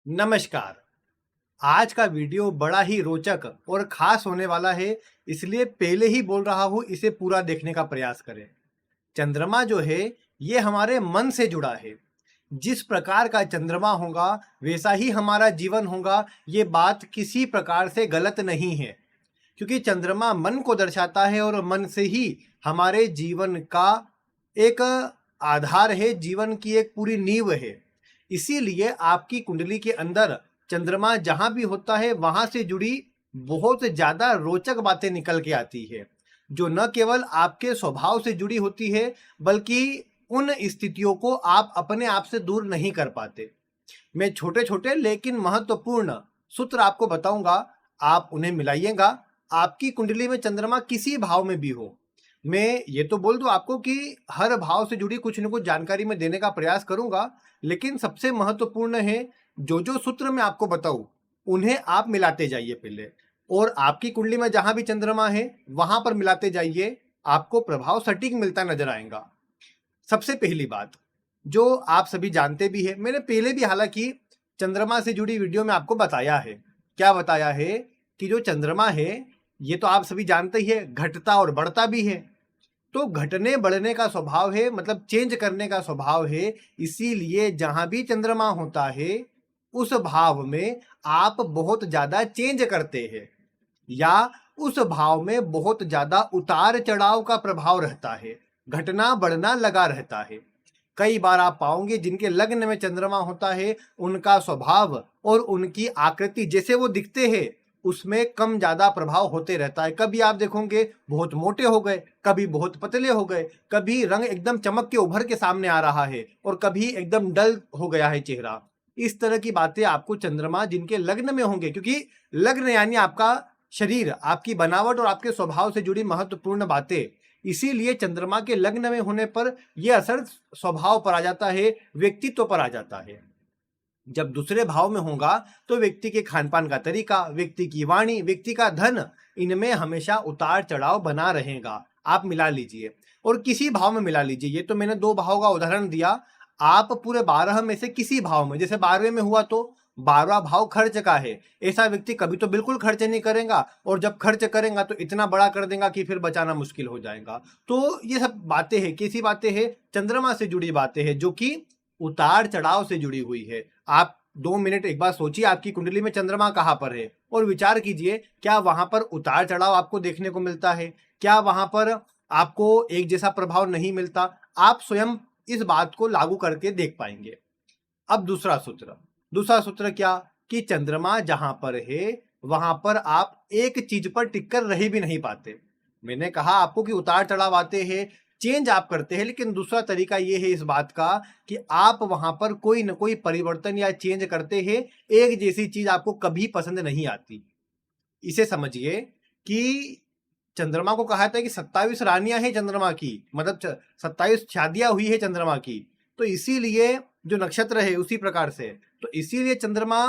नमस्कार। आज का वीडियो बड़ा ही रोचक और खास होने वाला है, इसलिए पहले ही बोल रहा हूँ इसे पूरा देखने का प्रयास करें। चंद्रमा जो है ये हमारे मन से जुड़ा है। जिस प्रकार का चंद्रमा होगा वैसा ही हमारा जीवन होगा, ये बात किसी प्रकार से गलत नहीं है, क्योंकि चंद्रमा मन को दर्शाता है और मन से ही हमारे जीवन का एक आधार है, जीवन की एक पूरी नींव है। इसीलिए आपकी कुंडली के अंदर चंद्रमा जहां भी होता है वहां से जुड़ी बहुत ज्यादा रोचक बातें निकल के आती है, जो न केवल आपके स्वभाव से जुड़ी होती है बल्कि उन स्थितियों को आप अपने आप से दूर नहीं कर पाते। मैं छोटे छोटे लेकिन महत्वपूर्ण सूत्र आपको बताऊंगा, आप उन्हें मिलाइएगा। आपकी कुंडली में चंद्रमा किसी भाव में भी हो, मैं ये तो बोल दूं आपको कि हर भाव से जुड़ी कुछ न कुछ जानकारी मैं देने का प्रयास करूंगा, लेकिन सबसे महत्वपूर्ण है जो जो सूत्र मैं आपको बताऊं उन्हें आप मिलाते जाइए पहले, और आपकी कुंडली में जहां भी चंद्रमा है वहां पर मिलाते जाइए, आपको प्रभाव सटीक मिलता नजर आएगा। सबसे पहली बात जो आप सभी जानते भी है, मैंने पहले भी हालांकि चंद्रमा से जुड़ी वीडियो में आपको बताया है। क्या बताया है कि जो चंद्रमा है ये तो आप सभी जानते ही है, घटता और बढ़ता भी है। तो घटने बढ़ने का स्वभाव है, मतलब चेंज करने का स्वभाव है। इसीलिए जहां भी चंद्रमा होता है उस भाव में आप बहुत ज्यादा चेंज करते हैं, या उस भाव में बहुत ज्यादा उतार चढ़ाव का प्रभाव रहता है, घटना बढ़ना लगा रहता है। कई बार आप पाओगे जिनके लग्न में चंद्रमा होता है उनका स्वभाव और उनकी आकृति जैसे वो दिखते हैं उसमें कम ज्यादा प्रभाव होते रहता है। कभी आप देखोगे बहुत मोटे हो गए, कभी बहुत पतले हो गए, कभी रंग एकदम चमक के उभर के सामने आ रहा है और कभी एकदम डल हो गया है चेहरा। इस तरह की बातें आपको चंद्रमा जिनके लग्न में होंगे, क्योंकि लग्न यानी आपका शरीर, आपकी बनावट और आपके स्वभाव से जुड़ी महत्वपूर्ण बातें, इसीलिए चंद्रमा के लग्न में होने पर यह असर स्वभाव पर आ जाता है, व्यक्तित्व पर आ जाता है। जब दूसरे भाव में होगा तो व्यक्ति के खान पान का तरीका, व्यक्ति की वाणी, व्यक्ति का धन, इनमें हमेशा उतार चढ़ाव बना रहेगा। आप मिला लीजिए और किसी भाव में मिला लीजिए। ये तो मैंने दो भाव का उदाहरण दिया, आप पूरे 12 में से किसी भाव में, जैसे 12वें में हुआ तो 12वां भाव खर्च का है, ऐसा व्यक्ति कभी तो बिल्कुल खर्च नहीं करेगा, और जब खर्च करेगा तो इतना बड़ा कर देगा कि फिर बचाना मुश्किल हो जाएगा। तो ये सब बातें हैं, कैसी बातें हैं? चंद्रमा से जुड़ी बातें हैं, जो कि उतार चढ़ाव से जुड़ी हुई है। आप 2 मिनट एक बार सोचिए आपकी कुंडली में चंद्रमा कहाँ पर है और विचार कीजिए, क्या वहां पर उतार चढ़ाव आपको देखने को मिलता है? क्या वहां पर आपको एक जैसा प्रभाव नहीं मिलता? आप स्वयं इस बात को लागू करके देख पाएंगे। अब दूसरा सूत्र क्या, कि चंद्रमा जहां पर है वहां पर आप एक चीज पर टिककर रह भी नहीं पाते। मैंने कहा आपको कि उतार चढ़ाव आते हैं, चेंज आप करते हैं, लेकिन दूसरा तरीका यह है इस बात का कि आप वहां पर कोई न कोई परिवर्तन या चेंज करते हैं। एक जैसी चीज आपको कभी पसंद नहीं आती। इसे समझिए कि चंद्रमा को कहा था कि 27 रानियां हैं चंद्रमा की, मतलब 27 शादियां हुई है चंद्रमा की। तो इसीलिए जो नक्षत्र है उसी प्रकार से, तो इसीलिए चंद्रमा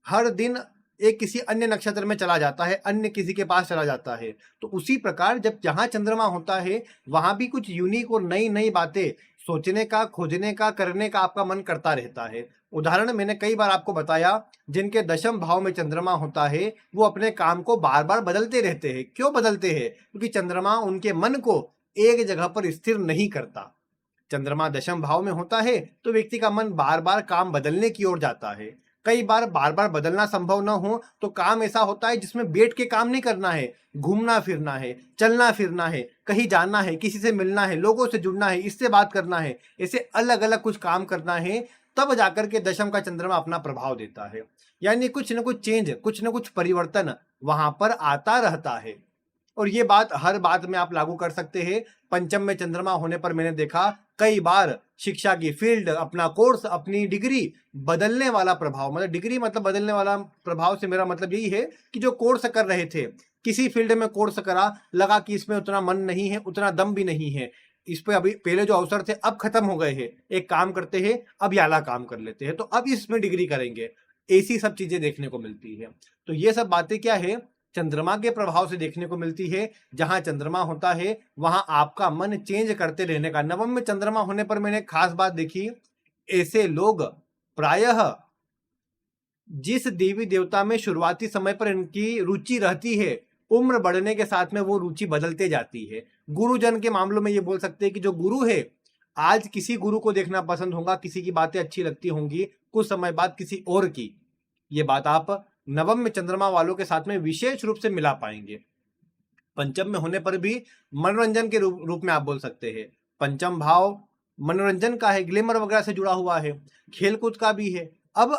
हर दिन एक किसी अन्य नक्षत्र में चला जाता है, अन्य किसी के पास चला जाता है। तो उसी प्रकार जब जहां चंद्रमा होता है वहां भी कुछ यूनिक और नई नई बातें सोचने का, खोजने का, करने का आपका मन करता रहता है। उदाहरण मैंने कई बार आपको बताया, जिनके दशम भाव में चंद्रमा होता है वो अपने काम को बार बार बदलते रहते हैं। क्यों बदलते हैं? क्योंकि चंद्रमा उनके मन को एक जगह पर स्थिर नहीं करता। चंद्रमा दशम भाव में होता है तो व्यक्ति का मन बार बार काम बदलने की ओर जाता है। कई बार बार बदलना संभव न हो तो काम ऐसा होता है जिसमें बैठ के काम नहीं करना है, घूमना फिरना है, चलना फिरना है, कहीं जाना है, किसी से मिलना है, लोगों से जुड़ना है, इससे बात करना है, ऐसे अलग अलग कुछ काम करना है। तब जाकर के दशम का चंद्रमा अपना प्रभाव देता है। यानी कुछ न कुछ चेंज, कुछ न कुछ परिवर्तन वहां पर आता रहता है। और ये बात हर बात में आप लागू कर सकते हैं। पंचम में चंद्रमा होने पर मैंने देखा कई बार शिक्षा की फील्ड, अपना कोर्स, अपनी डिग्री बदलने वाला प्रभाव, मतलब डिग्री मतलब बदलने वाला प्रभाव से मेरा मतलब यही है कि जो कोर्स कर रहे थे, किसी फील्ड में कोर्स करा, लगा कि इसमें उतना मन नहीं है, उतना दम भी नहीं है, इस पे अभी पहले जो अवसर थे अब खत्म हो गए हैं, एक काम करते हैं अब याला काम कर लेते हैं, तो अब इसमें डिग्री करेंगे। ऐसी सब चीजें देखने को मिलती है। तो ये सब बातें क्या है, चंद्रमा के प्रभाव से देखने को मिलती है। जहां चंद्रमा होता है वहां आपका मन चेंज करते रहने का। नवम में चंद्रमा होने पर मैंने खास बात देखी, ऐसे लोग प्रायः जिस देवी देवता में शुरुआती समय पर इनकी रुचि रहती है, उम्र बढ़ने के साथ में वो रुचि बदलते जाती है। गुरुजन के मामलों में ये बोल सकते हैं कि जो गुरु है, आज किसी गुरु को देखना पसंद होगा, किसी की बातें अच्छी लगती होंगी, कुछ समय बाद किसी और की। ये बात आप नवम में चंद्रमा वालों के साथ में विशेष रूप से मिला पाएंगे। पंचम में होने पर भी मनोरंजन के रूप में आप बोल सकते हैं। पंचम भाव मनोरंजन का है, ग्लैमर वगैरह से जुड़ा हुआ है, खेलकूद का भी है। अब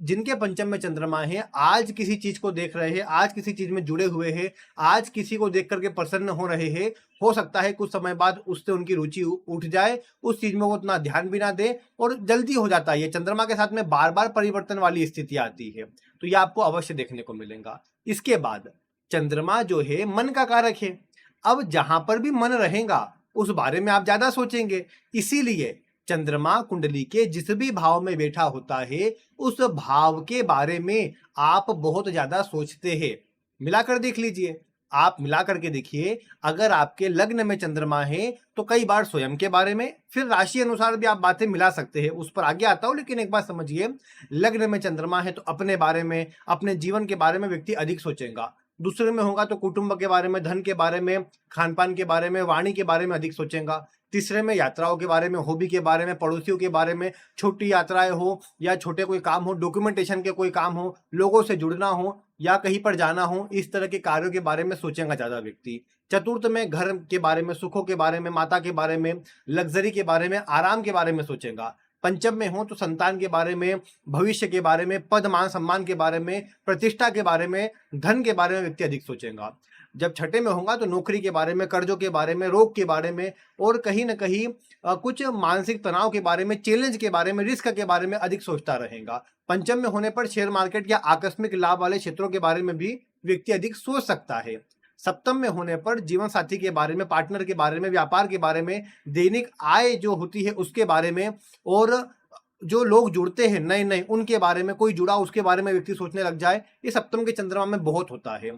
जिनके पंचम में चंद्रमा है, आज किसी चीज को देख रहे हैं, आज किसी चीज में जुड़े हुए हैं, आज किसी को देख करके प्रसन्न हो रहे हैं, हो सकता है कुछ समय बाद उससे उनकी रुचि उठ जाए, उस चीज में वो उतना ध्यान भी ना दे और जल्दी हो जाता है। ये चंद्रमा के साथ में बार बार परिवर्तन वाली स्थिति आती है, तो ये आपको अवश्य देखने को मिलेगा। इसके बाद चंद्रमा जो है मन का कारक है। अब जहां पर भी मन रहेगा उस बारे में आप ज्यादा सोचेंगे, इसीलिए चंद्रमा कुंडली के जिस भी भाव में बैठा होता है, उस भाव के बारे में आप बहुत ज्यादा सोचते हैं। मिलाकर देख लीजिए, आप मिला करके देखिए, अगर आपके लग्न में चंद्रमा है तो कई बार स्वयं के बारे में, फिर राशि अनुसार भी आप बातें मिला सकते हैं, उस पर आगे आता हूं। लेकिन एक बात समझिए, लग्न में चंद्रमा है तो अपने बारे में, अपने जीवन के बारे में व्यक्ति अधिक सोचेगा। दूसरे में होगा तो कुटुंब के बारे में, धन के बारे में, खान पान के बारे में, वाणी के बारे में अधिक सोचेगा। तीसरे में यात्राओं के बारे में, हॉबी के बारे में, पड़ोसियों के बारे में, छोटी यात्राएं हो या छोटे कोई काम हो, डॉक्यूमेंटेशन के कोई काम हो, लोगों से जुड़ना हो या कहीं पर जाना हो, इस तरह के कार्यों के बारे में सोचेगा ज्यादा व्यक्ति। चतुर्थ में घर के बारे में, सुखों के बारे में, माता के बारे में, लग्जरी के बारे में, आराम के बारे में सोचेगा। पंचम में हो तो संतान के बारे में, भविष्य के बारे में, पद मान सम्मान के बारे में, प्रतिष्ठा के बारे में, धन के बारे में व्यक्ति अधिक सोचेगा। जब छठे में होगा तो नौकरी के बारे में, कर्जों के बारे में, रोग के बारे में और कहीं ना कहीं कुछ मानसिक तनाव के बारे में, चैलेंज के बारे में, रिस्क के बारे में अधिक सोचता रहेगा। पंचम में होने पर शेयर मार्केट या आकस्मिक लाभ वाले क्षेत्रों के बारे में भी व्यक्ति अधिक सोच सकता है। सप्तम में होने पर जीवन साथी के बारे में, पार्टनर के बारे में, व्यापार के बारे में, दैनिक आय जो होती है उसके बारे में और जो लोग जुड़ते हैं नए नए उनके बारे में, कोई जुड़ा उसके बारे में व्यक्ति सोचने लग जाए। ये सप्तम के चंद्रमा में बहुत होता है।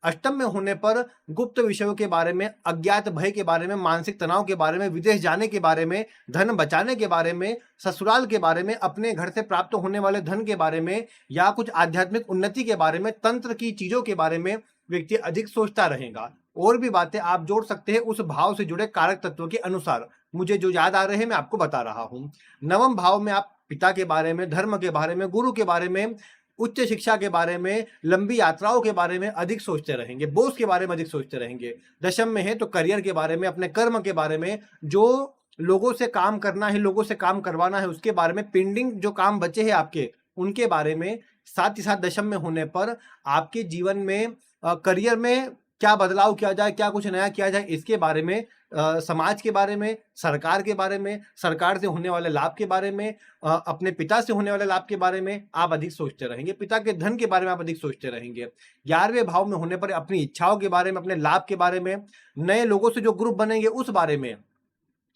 अष्टम में होने पर गुप्त विषयों के बारे में, अज्ञात भय के बारे में, मानसिक तनाव के बारे में, विदेश जाने के बारे में, धन बचाने के बारे में, ससुराल के बारे में, अपने घर से प्राप्त होने वाले धन के बारे में या कुछ आध्यात्मिक उन्नति के बारे में, तंत्र की चीजों के बारे में व्यक्ति अधिक सोचता रहेगा। और भी बातें आप जोड़ सकते हैं उस भाव से जुड़े कारक तत्वों के अनुसार। मुझे जो याद आ रहे हैं मैं आपको बता रहा हूं। नवम भाव में आप पिता के बारे में, धर्म के बारे में, गुरु के बारे में, उच्च शिक्षा के बारे में, लंबी यात्राओं के बारे में अधिक सोचते रहेंगे, बॉस के बारे में अधिक सोचते रहेंगे। दशम में है तो करियर के बारे में, अपने कर्म के बारे में, जो लोगों से काम करना है, लोगों से काम करवाना है उसके बारे में, पेंडिंग जो काम बचे हैं आपके उनके बारे में। साथ ही साथ दशम में होने पर आपके जीवन में करियर में क्या बदलाव किया जाए, क्या कुछ नया किया जाए, इसके बारे में, समाज के बारे में, सरकार के बारे में, सरकार से होने वाले लाभ के बारे में, अपने पिता से होने वाले लाभ के बारे में आप अधिक सोचते रहेंगे। पिता के धन के बारे में आप अधिक सोचते रहेंगे। 11वें भाव में होने पर अपनी इच्छाओं के बारे में, अपने लाभ के बारे में, नए लोगों से जो ग्रुप बनेंगे उस बारे में।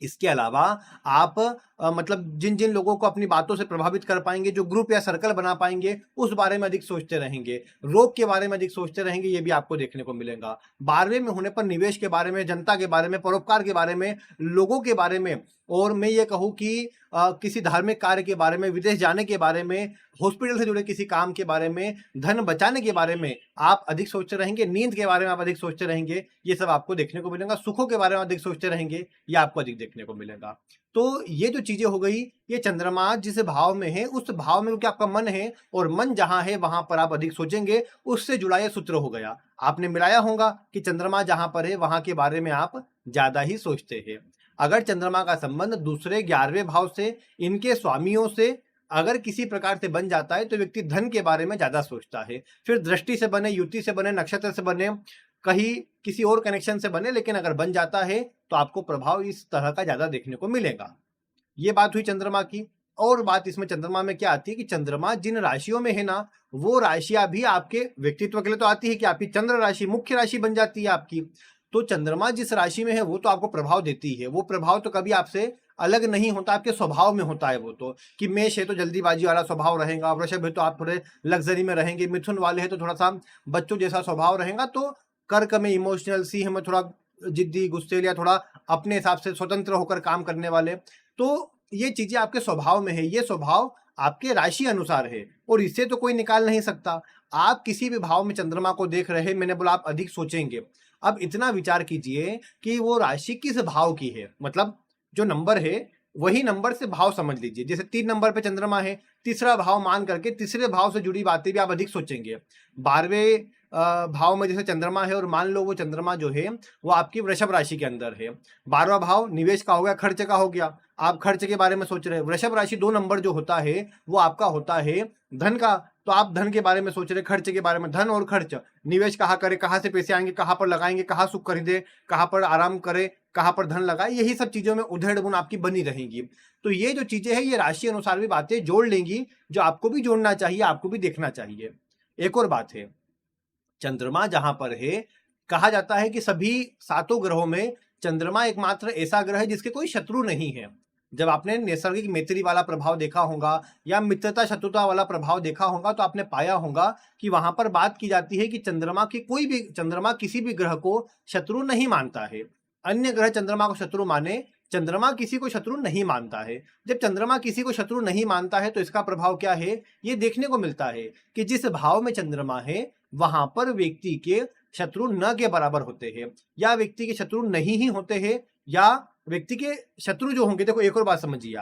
इसके अलावा आप मतलब जिन जिन लोगों को अपनी बातों से प्रभावित कर पाएंगे, जो ग्रुप या सर्कल बना पाएंगे, उस बारे में अधिक सोचते रहेंगे। रोग के बारे में अधिक सोचते रहेंगे, ये भी आपको देखने को मिलेगा। 12वें में होने पर निवेश के बारे में, जनता के बारे में, परोपकार के बारे में, लोगों के बारे में और मैं ये कहूँ कि किसी धार्मिक कार्य के बारे में, विदेश जाने के बारे में, हॉस्पिटल से जुड़े किसी काम के बारे में, धन बचाने के बारे में आप अधिक सोचते रहेंगे। नींद के बारे में आप अधिक सोचते रहेंगे, ये सब आपको देखने को मिलेगा। सुखों के बारे में अधिक सोचते रहेंगे, ये आपको अधिक देखने को मिलेगा। तो ये जो चीजें हो गई, ये चंद्रमा जिस भाव में है उस भाव में क्योंकि आपका मन है और मन जहां है वहां पर आप अधिक सोचेंगे, उससे जुड़ा ये सूत्र हो गया। आपने मिलाया होगा कि चंद्रमा जहां पर है वहां के बारे में आप ज्यादा ही सोचते हैं। अगर चंद्रमा का संबंध दूसरे 11वें भाव से, इनके स्वामियों से अगर किसी प्रकार से बन जाता है तो व्यक्ति धन के बारे में ज्यादा सोचता है। फिर दृष्टि से बने, युति से बने, नक्षत्र से बने, कहीं किसी और कनेक्शन से बने, लेकिन अगर बन जाता है तो आपको प्रभाव इस तरह का ज्यादा देखने को मिलेगा। ये बात हुई चंद्रमा की। और बात इसमें चंद्रमा में क्या आती है कि चंद्रमा जिन राशियों में है ना, वो राशियां भी आपके व्यक्तित्व के लिए तो आती है कि आपकी चंद्र राशि मुख्य राशि बन जाती है आपकी। तो चंद्रमा जिस राशि में है वो तो आपको प्रभाव देती है। वो प्रभाव तो कभी आपसे अलग नहीं होता, आपके स्वभाव में होता है वो तो। कि मेष है तो जल्दीबाजी वाला स्वभाव रहेगा, वृषभ है तो आप थोड़े लग्जरी में रहेंगे, मिथुन वाले है तो थोड़ा सा बच्चों जैसा स्वभाव रहेगा, तो कर्क में इमोशनल, सिंह में थोड़ा जिद्दी, गुस्सेल या थोड़ा अपने हिसाब से स्वतंत्र होकर काम करने वाले। तो ये चीजें आपके स्वभाव में है, ये स्वभाव आपके राशि अनुसार है और इससे तो कोई निकाल नहीं सकता। आप किसी भी भाव में चंद्रमा को देख रहे हैं, मैंने बोला आप अधिक सोचेंगे। अब इतना विचार कीजिए कि वो राशि किस भाव की है, मतलब जो नंबर है वही नंबर से भाव समझ लीजिए। जैसे 3 नंबर पे चंद्रमा है, तीसरा भाव मान करके तीसरे भाव से जुड़ी बातें भी आप अधिक सोचेंगे। 12वें भाव में जैसे चंद्रमा है और मान लो वो चंद्रमा जो है वो आपकी वृषभ राशि के अंदर है। 12वां भाव निवेश का हो गया, खर्च का हो गया, आप खर्च के बारे में सोच रहे हैं। वृषभ राशि 2 नंबर जो होता है वो आपका होता है धन का, तो आप धन के बारे में सोच रहे, खर्च के बारे में। धन और खर्च, निवेश कहाँ करें, कहाँ से पैसे आएंगे, कहाँ पर लगाएंगे, कहाँ सुख खरीदे, कहाँ पर आराम करे, कहाँ पर धन लगाए, यही सब चीजों में उधेड़ बुन आपकी बनी रहेंगी। तो ये जो चीजें हैं ये राशि अनुसार भी बातें जोड़ लेंगी, जो आपको भी जोड़ना चाहिए, आपको भी देखना चाहिए। एक और बात है, चंद्रमा जहां पर है, कहा जाता है कि सभी 7 ग्रहों में चंद्रमा एकमात्र ऐसा ग्रह है जिसके कोई शत्रु नहीं है। जब आपने नैसर्गिक मैत्री वाला प्रभाव देखा होगा या मित्रता शत्रुता वाला प्रभाव देखा होगा तो आपने पाया होगा कि वहां पर बात की जाती है कि चंद्रमा किसी भी ग्रह को शत्रु नहीं मानता है। अन्य ग्रह चंद्रमा को शत्रु माने, चंद्रमा किसी को शत्रु नहीं मानता है। जब चंद्रमा किसी को शत्रु नहीं मानता है तो इसका प्रभाव क्या है, ये देखने को मिलता है कि जिस भाव में चंद्रमा है वहां पर व्यक्ति के शत्रु न के बराबर होते हैं, या व्यक्ति के शत्रु नहीं ही होते हैं, या व्यक्ति के शत्रु जो होंगे। देखो एक और बात समझिए,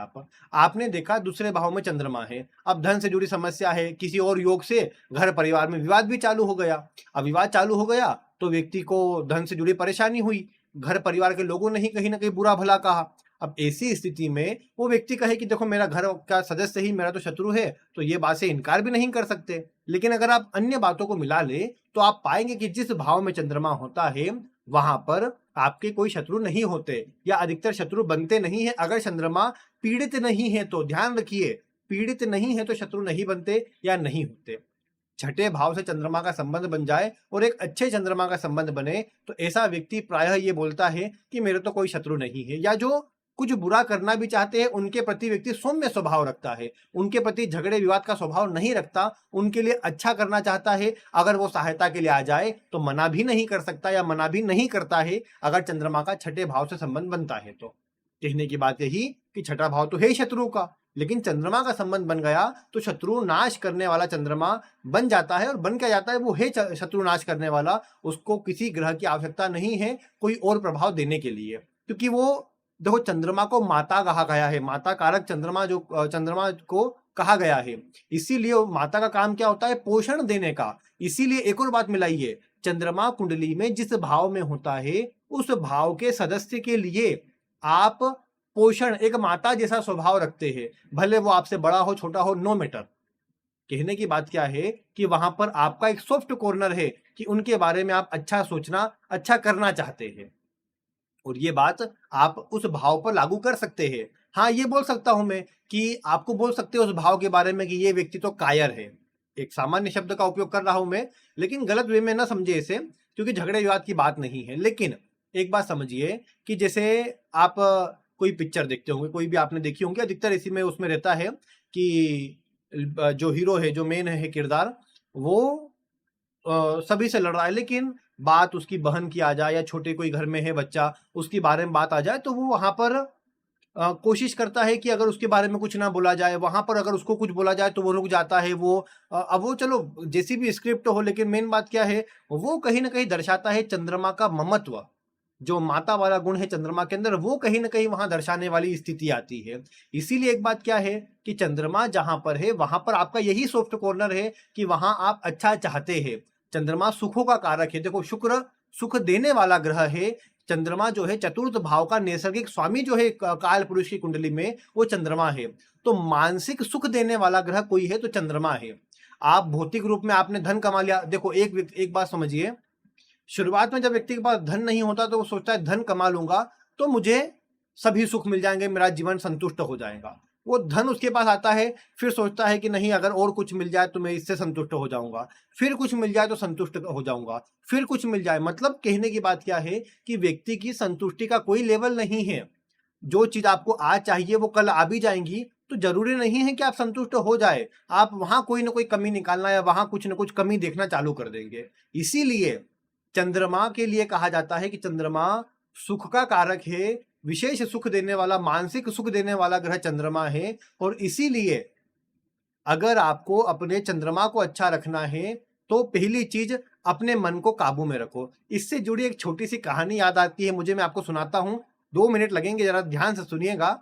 आपने देखा दूसरे भाव में चंद्रमा है, अब धन से जुड़ी समस्या है, किसी और योग से घर परिवार में विवाद भी चालू हो गया। अब विवाद चालू हो गया तो व्यक्ति को धन से जुड़ी परेशानी हुई, घर परिवार के लोगों ने ही कहीं ना कहीं बुरा भला कहा। अब ऐसी स्थिति में वो व्यक्ति कहे कि देखो मेरा घर का सदस्य ही मेरा तो शत्रु है, तो ये बात से इनकार भी नहीं कर सकते। लेकिन अगर आप अन्य बातों को मिला ले तो आप पाएंगे कि जिस भाव में चंद्रमा होता है वहां पर आपके कोई शत्रु नहीं होते, या अधिकतर शत्रु बनते नहीं है। अगर चंद्रमा पीड़ित नहीं है तो ध्यान रखिए, पीड़ित नहीं है तो शत्रु नहीं बनते या नहीं होते। छठे भाव से चंद्रमा का संबंध बन जाए और एक अच्छे चंद्रमा का संबंध बने तो ऐसा व्यक्ति प्रायः ये बोलता है कि मेरे तो कोई शत्रु नहीं है, या जो कुछ बुरा करना भी चाहते हैं उनके प्रति व्यक्ति सौम्य स्वभाव रखता है, उनके प्रति झगड़े विवाद का स्वभाव नहीं रखता, उनके लिए अच्छा करना चाहता है। अगर वो सहायता के लिए आ जाए तो मना भी नहीं कर सकता या मना भी नहीं करता है, अगर चंद्रमा का छठे भाव से संबंध बनता है तो। कहने की बात यही कि छठा भाव तो है शत्रु का, लेकिन चंद्रमा का संबंध बन गया तो शत्रु नाश करने वाला चंद्रमा बन जाता है। और बन क्या जाता है, वो है शत्रु नाश करने वाला, उसको किसी ग्रह की आवश्यकता नहीं है कोई और प्रभाव देने के लिए, क्योंकि वो देखो चंद्रमा को माता कहा गया है, माता कारक चंद्रमा जो चंद्रमा को कहा गया है, इसीलिए माता का काम क्या होता है, पोषण देने का। इसीलिए एक और बात मिलाइए, चंद्रमा कुंडली में जिस भाव में होता है उस भाव के सदस्य के लिए आप पोषण, एक माता जैसा स्वभाव रखते हैं, भले वो आपसे बड़ा हो छोटा हो, नो मैटर। कहने की बात क्या है कि वहां पर आपका एक सॉफ्ट कॉर्नर है कि उनके बारे में आप अच्छा सोचना, अच्छा करना चाहते हैं, और ये बात आप उस भाव पर लागू कर सकते हैं। हाँ, ये बोल सकता हूं मैं कि आपको बोल सकते हो उस भाव के बारे में कि ये व्यक्ति तो कायर है, एक सामान्य शब्द का उपयोग कर रहा हूं मैं, लेकिन गलत वे में ना समझे इसे, क्योंकि झगड़े विवाद की बात नहीं है। लेकिन एक बात समझिए कि जैसे आप कोई पिक्चर देखते होंगे, कोई भी आपने देखी होंगी, अधिकतर इसी में उसमें रहता है कि जो हीरो है, जो मेन है किरदार, वो सभी से लड़ रहा है, लेकिन बात उसकी बहन की आ जाए या छोटे कोई घर में है बच्चा, उसके बारे में बात आ जाए तो वो वहां पर कोशिश करता है कि अगर उसके बारे में कुछ ना बोला जाए, वहां पर अगर उसको कुछ बोला जाए तो वो रुक जाता है। वो अब वो चलो जैसी भी स्क्रिप्ट हो, लेकिन मेन बात क्या है, वो कहीं ना कहीं दर्शाता है चंद्रमा का ममत्व, जो माता वाला गुण है चंद्रमा के अंदर, वो कहीं ना कहीं वहां दर्शाने वाली स्थिति आती है। इसीलिए एक बात क्या है कि चंद्रमा जहां पर है वहां पर आपका यही सॉफ्ट कॉर्नर है कि वहां आप अच्छा चाहते हैं। चंद्रमा सुखों का कारक है, देखो शुक्र सुख देने वाला ग्रह है। चंद्रमा जो है चतुर्थ भाव का नैसर्गिक स्वामी जो है काल पुरुष की कुंडली में, वो चंद्रमा है। तो मानसिक सुख देने वाला ग्रह कोई है तो चंद्रमा है। आप भौतिक रूप में आपने धन कमा लिया, देखो एक बात समझिए, शुरुआत में जब व्यक्ति के पास धन नहीं होता तो वो सोचता है धन कमा लूंगा तो मुझे सभी सुख मिल जाएंगे, मेरा जीवन संतुष्ट हो जाएगा। वो धन उसके पास आता है, फिर सोचता है कि नहीं अगर और कुछ मिल जाए तो मैं इससे संतुष्ट हो जाऊंगा, फिर कुछ मिल जाए तो संतुष्ट हो जाऊंगा, फिर कुछ मिल जाए। मतलब कहने की बात क्या है कि व्यक्ति की संतुष्टि का कोई लेवल नहीं है। जो चीज आपको आज चाहिए वो कल आ भी जाएंगी, तो जरूरी नहीं है कि आप संतुष्ट हो जाए, आप वहां कोई ना कोई कमी निकालना या वहां कुछ ना कुछ कमी देखना चालू कर देंगे। इसीलिए चंद्रमा के लिए कहा जाता है कि चंद्रमा सुख का कारक है, विशेष सुख देने वाला, मानसिक सुख देने वाला ग्रह चंद्रमा है। और इसीलिए अगर आपको अपने चंद्रमा को अच्छा रखना है तो पहली चीज अपने मन को काबू में रखो। इससे जुड़ी एक छोटी सी कहानी याद आती है मुझे, मैं आपको सुनाता हूँ। 2 मिनट लगेंगे, जरा ध्यान से सुनिएगा।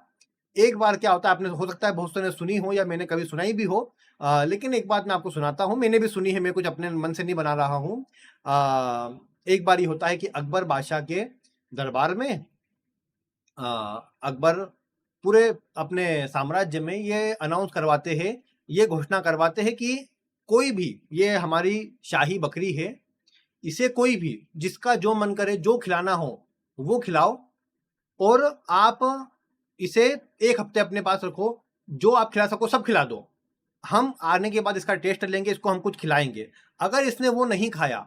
एक बार क्या होता है, आपने हो सकता है बहुत से ने सुनी हो या मैंने कभी सुनाई भी हो, लेकिन एक बात मैं आपको सुनाता हूँ, मैंने भी सुनी है, मैं कुछ अपने मन से नहीं बना रहा हूँ। एक बार ये होता है कि अकबर बादशाह के दरबार में अकबर पूरे अपने साम्राज्य में ये अनाउंस करवाते हैं, ये घोषणा करवाते हैं कि कोई भी, ये हमारी शाही बकरी है, इसे कोई भी जिसका जो मन करे जो खिलाना हो वो खिलाओ, और आप इसे 1 हफ्ते अपने पास रखो, जो आप खिला सको सब खिला दो। हम आने के बाद इसका टेस्ट लेंगे, इसको हम कुछ खिलाएंगे। अगर इसने वो नहीं खाया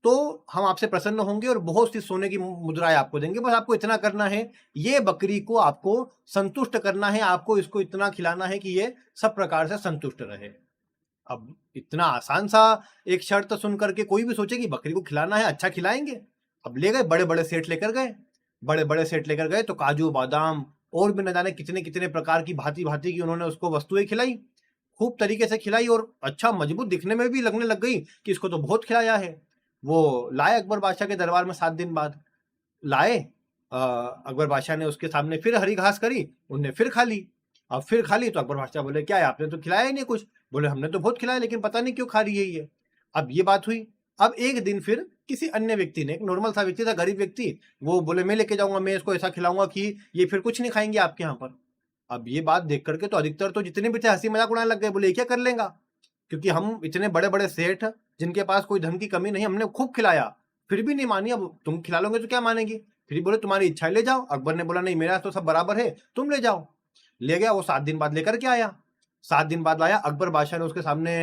तो हम आपसे प्रसन्न होंगे और बहुत सी सोने की मुद्राएं आपको देंगे। बस आपको इतना करना है, ये बकरी को आपको संतुष्ट करना है, आपको इसको इतना खिलाना है कि ये सब प्रकार से संतुष्ट रहे। अब इतना आसान सा एक शर्त सुन करके कोई भी सोचे कि बकरी को खिलाना है, अच्छा खिलाएंगे। अब ले गए, बड़े बड़े सेट लेकर गए, बड़े बड़े सेट लेकर गए तो काजू बादाम और भी न जाने कितने कितने प्रकार की भांति भांति की उन्होंने उसको वस्तुएं खिलाई, खूब तरीके से खिलाई, और अच्छा मजबूत दिखने में भी लगने लग गई कि इसको तो बहुत खिलाया है। वो लाए अकबर बादशाह के दरबार में 7 दिन बाद लाए। अकबर बादशाह ने उसके सामने फिर हरी घास करी, उनने फिर खा ली। अब फिर खा ली तो अकबर बादशाह बोले, क्या है, आपने तो खिलाया ही नहीं कुछ। बोले, हमने तो बहुत खिलाया लेकिन पता नहीं क्यों खा रही है ये। अब ये बात हुई। अब एक दिन फिर किसी अन्य व्यक्ति ने, एक नॉर्मल सा व्यक्ति था, गरीब व्यक्ति, वो बोले, मैं लेके जाऊंगा, मैं इसको ऐसा खिलाऊंगा कि ये फिर कुछ नहीं खाएंगे आपके यहाँ पर। अब ये बात देख करके तो अधिकतर तो जितने भी थे हंसी मजाक उड़ाने लग गए, बोले ये क्या कर लेगा, क्योंकि हम इतने बड़े बड़े सेठ जिनके पास कोई धन की कमी नहीं, हमने खूब खिलाया, फिर भी नहीं मानी, अब तुम खिला लोगे तो क्या मानेगी। फिर बोले, तुम्हारी इच्छा है ले जाओ। अकबर ने बोला, नहीं, मेरा तो सब बराबर है, तुम ले जाओ। ले गया, वो 7 दिन बाद लेकर के आया। 7 दिन बाद लाया, अकबर बादशाह ने उसके सामने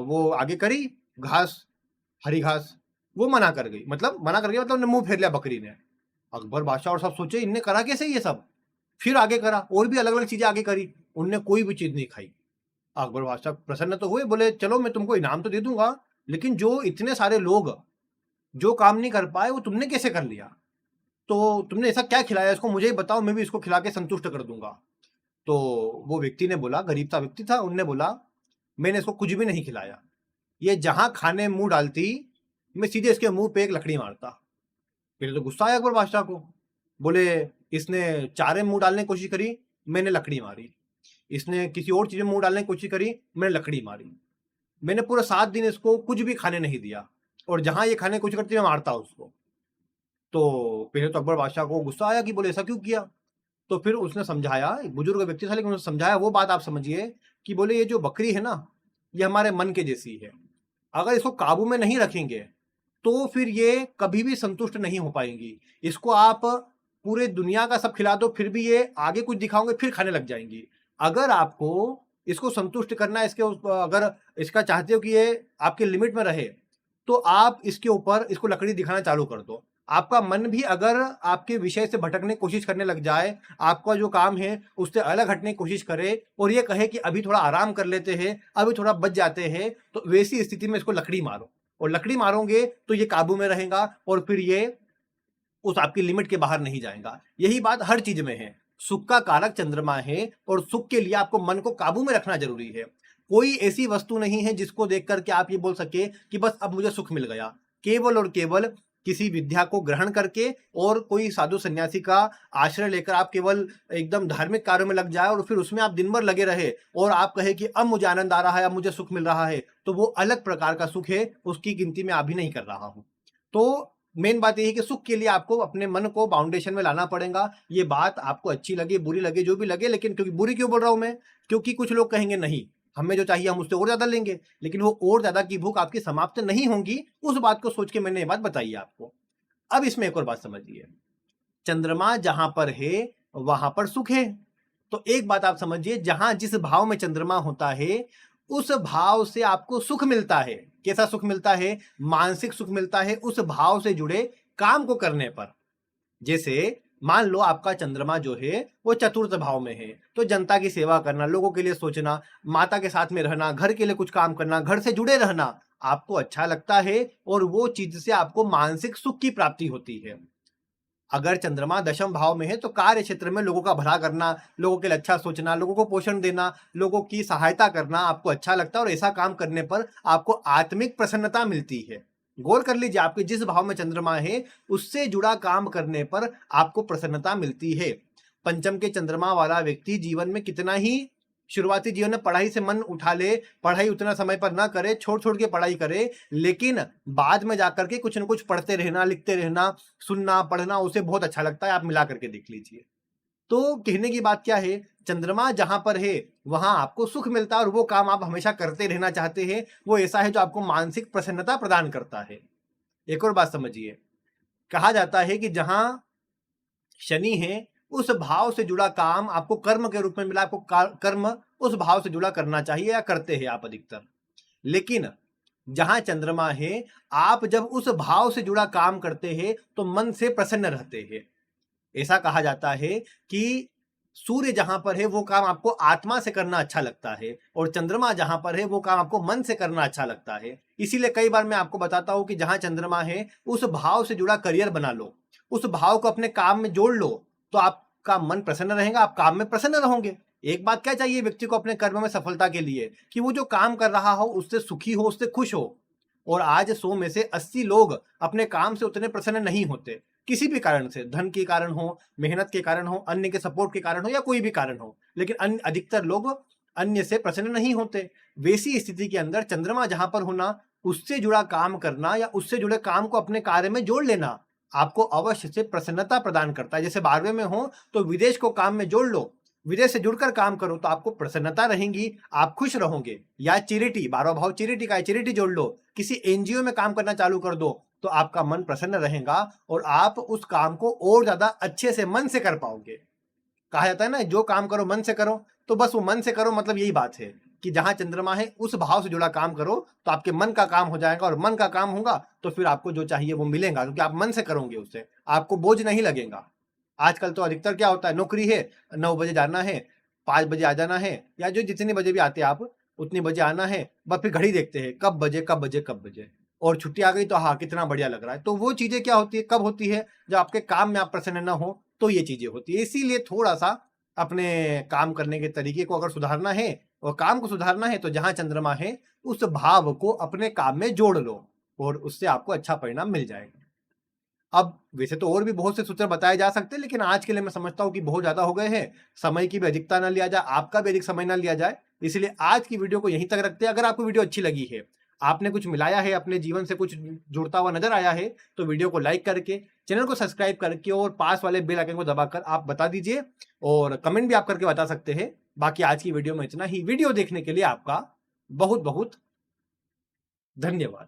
वो आगे करी घास, हरी घास, वो मना कर गई, मतलब मना कर गई, मतलब मुंह फेर लिया बकरी ने। अकबर बादशाह और सब सोचे, इनने करा कैसे ये सब। फिर आगे करा, और भी अलग अलग चीजें आगे करी, उनने कोई भी चीज नहीं खाई। अकबर बादशाह प्रसन्न तो हुए, बोले, चलो मैं तुमको इनाम तो दे दूंगा, लेकिन जो इतने सारे लोग जो काम नहीं कर पाए वो तुमने कैसे कर लिया, तो तुमने ऐसा क्या खिलाया, इसको मुझे ही बताओ, मैं भी इसको खिला के संतुष्ट कर दूंगा। तो वो व्यक्ति ने बोला, गरीब सा व्यक्ति था, उनने बोला, मैंने इसको कुछ भी नहीं खिलाया, ये जहां खाने मुंह डालती मैं सीधे इसके मुंह पे एक लकड़ी मारता। फिर तो गुस्सा आया अकबर बादशाह को। बोले, इसने चारे मुंह डालने की कोशिश करी, मैंने लकड़ी मारी, इसने किसी और चीज में मुंह डालने की कोशिश करी, मैंने लकड़ी मारी, मैंने पूरे 7 दिन इसको कुछ भी खाने नहीं दिया, और जहां ये खाने की कोशिश करती मैं मारता उसको। तो पहले तो अकबर बादशाह को गुस्सा आया कि बोले ऐसा क्यों किया। तो फिर उसने समझाया, एक बुजुर्ग व्यक्ति था लेकिन उसने समझाया, वो बात आप समझिए कि बोले, ये जो बकरी है ना, ये हमारे मन के जैसी है, अगर इसको काबू में नहीं रखेंगे तो फिर ये कभी भी संतुष्ट नहीं हो पाएंगी। इसको आप पूरे दुनिया का सब खिला दो, फिर भी ये आगे कुछ दिखाओगे फिर खाने लग जाएंगी। अगर आपको इसको संतुष्ट करना है, अगर इसका चाहते हो कि ये आपके लिमिट में रहे, तो आप इसके ऊपर इसको लकड़ी दिखाना चालू कर दो। आपका मन भी अगर आपके विषय से भटकने की कोशिश करने लग जाए, आपका जो काम है उससे अलग हटने की कोशिश करे, और ये कहे कि अभी थोड़ा आराम कर लेते हैं, अभी थोड़ा बच जाते हैं, तो वैसी स्थिति में इसको लकड़ी मारो, और लकड़ी मारोगे तो ये काबू में रहेगा, और फिर ये उस आपकी लिमिट के बाहर नहीं जाएगा। यही बात हर चीज में है। सुख का कारक चंद्रमा है, और सुख के लिए आपको मन को काबू में रखना जरूरी है। कोई ऐसी वस्तु नहीं है जिसको देख करके आप ये बोल सके कि बस अब मुझे सुख मिल गया। केवल और केवल किसी विद्या को ग्रहण करके और कोई साधु सन्यासी का आश्रय लेकर आप केवल एकदम धार्मिक कार्यों में लग जाए, और फिर उसमें आप दिन भर लगे रहे, और आप कहे कि अब मुझे आनंद आ रहा है, अब मुझे सुख मिल रहा है, तो वो अलग प्रकार का सुख है, उसकी गिनती में अभी नहीं कर रहा हूं। तो मेन बात यही है कि सुख के लिए आपको अपने मन को बाउंडेशन में लाना पड़ेगा। ये बात आपको अच्छी लगे, बुरी लगे, जो भी लगे, लेकिन क्योंकि बुरी क्यों बोल रहा हूं मैं, क्योंकि कुछ लोग कहेंगे नहीं, हमें जो चाहिए हम उससे और ज्यादा लेंगे, लेकिन वो और ज्यादा की भूख आपकी समाप्त नहीं होगी। उस बात को सोच के मैंने ये बात बताई आपको। अब इसमें एक और बात समझिए, चंद्रमा जहां पर है वहां पर सुख है। तो एक बात आप समझिए, जहां जिस भाव में चंद्रमा होता है उस भाव से आपको सुख मिलता है। कैसा सुख मिलता है? मानसिक सुख मिलता है उस भाव से जुड़े काम को करने पर। जैसे मान लो आपका चंद्रमा जो है वो चतुर्थ भाव में है, तो जनता की सेवा करना, लोगों के लिए सोचना, माता के साथ में रहना, घर के लिए कुछ काम करना, घर से जुड़े रहना आपको अच्छा लगता है, और वो चीज से आपको मानसिक सुख की प्राप्ति होती है। अगर चंद्रमा दशम भाव में है तो कार्य क्षेत्र में लोगों का भला करना, लोगों के लिए अच्छा सोचना, लोगों को पोषण देना, लोगों की सहायता करना आपको अच्छा लगता है और ऐसा काम करने पर आपको आत्मिक प्रसन्नता मिलती है। गौर कर लीजिए, आपके जिस भाव में चंद्रमा है उससे जुड़ा काम करने पर आपको प्रसन्नता मिलती है। पंचम के चंद्रमा वाला व्यक्ति जीवन में कितना ही शुरुआती जीवन में पढ़ाई से मन उठा ले, पढ़ाई उतना समय पर ना करे, छोड़ छोड़ के पढ़ाई करे, लेकिन बाद में जाकर के कुछ न कुछ पढ़ते रहना, लिखते रहना, सुनना, पढ़ना उसे बहुत अच्छा लगता है। आप मिला करके देख लीजिए। तो कहने की बात क्या है, चंद्रमा जहां पर है वहां आपको सुख मिलता है और वो काम आप हमेशा करते रहना चाहते हैं। वो ऐसा है जो आपको मानसिक प्रसन्नता प्रदान करता है। एक और बात समझिए, कहा जाता है कि जहां शनि है उस भाव से जुड़ा काम आपको कर्म के रूप में मिला, आपको कर्म उस भाव से जुड़ा करना चाहिए या करते हैं आप अधिकतर। लेकिन जहां चंद्रमा है, आप जब उस भाव से जुड़ा काम करते हैं तो मन से प्रसन्न रहते हैं। ऐसा कहा जाता है कि सूर्य जहां पर है वो काम आपको आत्मा से करना अच्छा लगता है और चंद्रमा जहां पर है वो काम आपको मन से करना अच्छा लगता है। इसीलिए कई बार मैं आपको बताता हूं कि जहां चंद्रमा है उस भाव से जुड़ा करियर बना लो, उस भाव को अपने काम में जोड़ लो, तो आपका मन प्रसन्न रहेगा, आप काम में प्रसन्न रहोगे। एक बात क्या चाहिए व्यक्ति को अपने कर्म में सफलता के लिए, कि वो जो काम कर रहा हो उससे सुखी हो, उससे खुश हो। और आज 100 में से 80 लोग अपने काम से उतने प्रसन्न नहीं होते, किसी भी कारण से, धन के कारण हो, मेहनत के कारण हो, अन्य के सपोर्ट के कारण हो या कोई भी कारण हो, लेकिन अधिकतर लोग अन्य से प्रसन्न नहीं होते। वैसी स्थिति के अंदर चंद्रमा जहां पर होना, उससे जुड़ा काम करना या उससे जुड़े काम को अपने कार्य में जोड़ लेना आपको अवश्य से प्रसन्नता प्रदान करता है। जैसे 12वें में हो तो विदेश को काम में जोड़ लो, विदेश से जुड़कर काम करो तो आपको प्रसन्नता रहेगी, आप खुश रहोगे। या चैरिटी, 12वां भाव चैरिटी का है, चैरिटी जोड़ लो, किसी एनजीओ में काम करना चालू कर दो तो आपका मन प्रसन्न रहेगा और आप उस काम को और ज्यादा अच्छे से मन से कर पाओगे। कहा जाता है ना, जो काम करो मन से करो, तो बस वो मन से करो मतलब यही बात है कि जहां चंद्रमा है उस भाव से जुड़ा काम करो तो आपके मन का काम हो जाएगा और मन का काम होगा तो फिर आपको जो चाहिए वो मिलेगा, क्योंकि आप मन से करोगे, उससे आपको बोझ नहीं लगेगा। आजकल तो अधिकतर क्या होता है, नौकरी है, 9 बजे जाना है, 5 बजे आ जाना है, या जो जितने बजे भी आते हैं आप उतनी बजे आना है, बस फिर घड़ी देखते हैं कब बजे कब बजे कब बजे, और छुट्टी आ गई तो हाँ कितना बढ़िया लग रहा है। तो वो चीजें क्या होती है, कब होती है, जब आपके काम में आप प्रसन्न ना हो तो ये चीजें होती है। इसीलिए थोड़ा सा अपने काम करने के तरीके को अगर सुधारना है और काम को सुधारना है तो जहां चंद्रमा है उस भाव को अपने काम में जोड़ लो और उससे आपको अच्छा परिणाम मिल जाएगा। अब वैसे तो और भी बहुत से सूत्र बताए जा सकते हैं, लेकिन आज के लिए मैं समझता हूं कि बहुत ज्यादा हो गए हैं, समय की भी अधिकता ना लिया जाए, आपका भी अधिक समय ना लिया जाए, इसलिए आज की वीडियो को यहीं तक रखते हैं। अगर आपको वीडियो अच्छी लगी है, आपने कुछ मिलाया है, अपने जीवन से कुछ जुड़ता हुआ नजर आया है, तो वीडियो को लाइक करके, चैनल को सब्सक्राइब करके और पास वाले बेल आइकन को दबाकर आप बता दीजिए, और कमेंट भी आप करके बता सकते हैं। बाकी आज की वीडियो में इतना ही। वीडियो देखने के लिए आपका बहुत बहुत धन्यवाद।